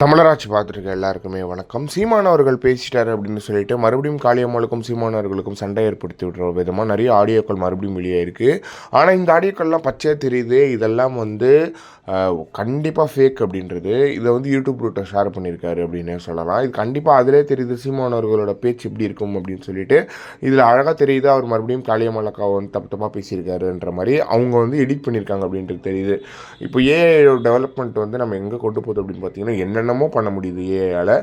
தமிழராட்சி பார்த்துருக்க எல்லாருக்குமே வணக்கம். சீமானவர்கள் பேசிட்டாரு அப்படின்னு சொல்லிட்டு மறுபடியும் காளியம்மாளுக்கும் சீமானவர்களுக்கும் சண்டை ஏற்படுத்தி விடுற விதமாக நிறைய ஆடியோக்கள் மறுபடியும் வெளியே இருக்குது. ஆனால் இந்த ஆடியோக்கள்லாம் பச்சையாக தெரியுது, இதெல்லாம் கண்டிப்பாக ஃபேக் அப்படின்றது. இதை யூடியூப் ரூட்டை ஷேர் பண்ணியிருக்காரு அப்படின்னே சொல்லலாம். இது கண்டிப்பாக அதிலே தெரியுது சீமானவர்களோட பேச்சு எப்படி இருக்கும் அப்படின்னு சொல்லிட்டு. இதில் அழகாக தெரியுது அவர் மறுபடியும் காளியம்மாளுக்காவை தப்பாக பேசியிருக்காருன்ற மாதிரி அவங்க எடிட் பண்ணியிருக்காங்க அப்படின்றது தெரியுது. இப்போ ஏஐ டெவலப்மெண்ட் நம்ம எங்கே கொண்டு போகுது அப்படின்னு பார்த்தீங்கன்னா என்னென்னமோ பண்ண முடியுது ஏஐயால்.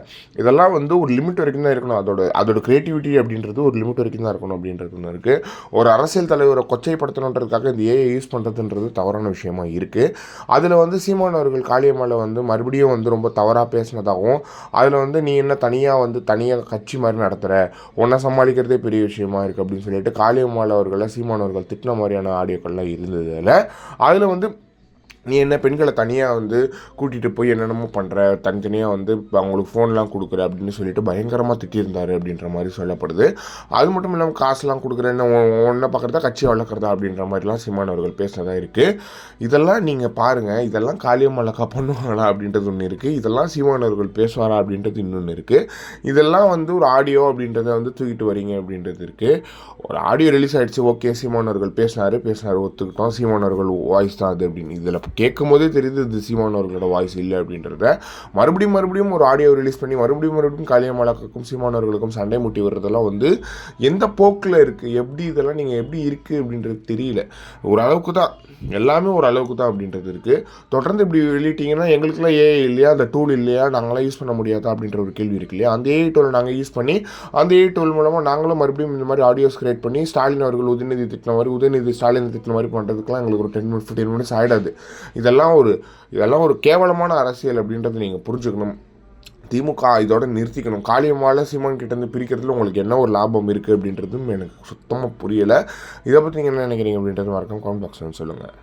இதெல்லாம் ஒரு லிமிட் வரைக்கும் தான் இருக்கணும். அதோட க்ரியேட்டிவிட்டி அப்படின்றது ஒரு லிமிட் வரைக்கும் தான் இருக்கணும் அப்படின்றது ஒன்று இருக்குது. ஒரு அரசியல் தலைவரை கொச்சைப்படுத்தணுன்றதுக்காக இந்த ஏஐ யூஸ் பண்ணுறதுன்றது தவறான விஷயமா இருக்குது. அதில் சீமானவர்கள் காளியம்மாளை மறுபடியும் ரொம்ப தவறாக பேசினதாகவும் அதில் நீ என்ன தனியாக கட்சி மாதிரி நடத்துகிற, உன்னை சமாளிக்கிறதே பெரிய விஷயமா இருக்குது அப்படின்னு சொல்லிட்டு காளியம்மாள் அவர்களை சீமானவர்கள் திட்டின மாதிரியான ஆடியோக்கள்லாம் இருந்ததில் அதில் நீ என்ன பெண்களை தனியாக கூட்டிகிட்டு போய் என்னென்னமோ பண்ணுற, தனித்தனியாக அவங்களுக்கு ஃபோன்லாம் கொடுக்குற அப்படின்னு சொல்லிட்டு பயங்கரமாக திட்டியிருந்தார் அப்படின்ற மாதிரி சொல்லப்படுது. அது மட்டும் இல்லாமல் காசுலாம் கொடுக்குறேன்னு ஒன்றை பார்க்குறதா கட்சியை வளர்க்குறதா அப்படின்ற மாதிரிலாம் சீமானவர்கள் பேசினதாக இருக்குது. இதெல்லாம் நீங்கள் பாருங்கள், இதெல்லாம் காளியம்மாளுக்கா பண்ணுவாங்களா அப்படின்றது ஒன்று இருக்குது. இதெல்லாம் சீமானவர்கள் பேசுவாரா அப்படின்றது இன்னொன்று இருக்குது. இதெல்லாம் ஒரு ஆடியோ அப்படின்றத தூக்கிட்டு வரீங்க அப்படின்றது இருக்குது. ஒரு ஆடியோ ரிலீஸ் ஆகிடுச்சு, ஓகே சீமானவர்கள் பேசினார் ஒத்துக்கிட்டோம், சீமானவர்கள் வாய்ஸ் தான் அது அப்படின்னு. இதில் கேட்கும் போதே தெரியுது இது சீமானவர்களோட வாய்ஸ் இல்லை அப்படின்றத. மறுபடியும் ஒரு ஆடியோ ரிலீஸ் பண்ணி மறுபடியும் காளியம்மாளுக்கும் சீமானவர்களுக்கும் சண்டை முட்டி வர்றதெல்லாம் எந்த போக்கில் இருக்குது, எப்படி இதெல்லாம் நீங்கள் எப்படி இருக்குது அப்படின்றது தெரியல. ஓரளவுக்கு தான், எல்லாமே ஒரு அளவுக்கு தான் அப்படின்றது இருக்குது. தொடர்ந்து இப்படி வெளியிட்டிங்கன்னா எங்களுக்குலாம் ஏஐ இல்லையா, அந்த டூல் இல்லையா, நாங்களாம் யூஸ் பண்ண முடியாதா அப்படின்ற ஒரு கேள்வி இருக்கு இல்லையா. அந்த ஏஐ டூலை நாங்கள் யூஸ் பண்ணி அந்த ஏஐ டூல் மூலமாக நாங்களும் மறுபடியும் இந்த மாதிரி ஆடியோஸ் கிரியேட் பண்ணி ஸ்டாலின் அவர்கள் உதயநிதி திட்டின மாதிரி ஸ்டாலின் திட்டின மாதிரி பண்ணுறதுக்குலாம் எங்களுக்கு ஒரு 10-15 மினிட்ஸ் ஆகிடாது. இதெல்லாம் ஒரு கேவலமான அரசியல் அப்படின்றத நீங்கள் புரிஞ்சுக்கணும். திமுக இதோட நிறுத்திக்கணும். காளியம்மாளை சீமான் கிட்டேருந்து பிரிக்கிறதுல உங்களுக்கு என்ன ஒரு லாபம் இருக்குது அப்படின்றதும் எனக்கு சுத்தமாக புரியலை. இதை பற்றி நீங்கள் என்ன நினைக்கிறீங்க அப்படின்றது மறக்காம கமெண்ட் பாக்ஸில் சொல்லுங்கள்.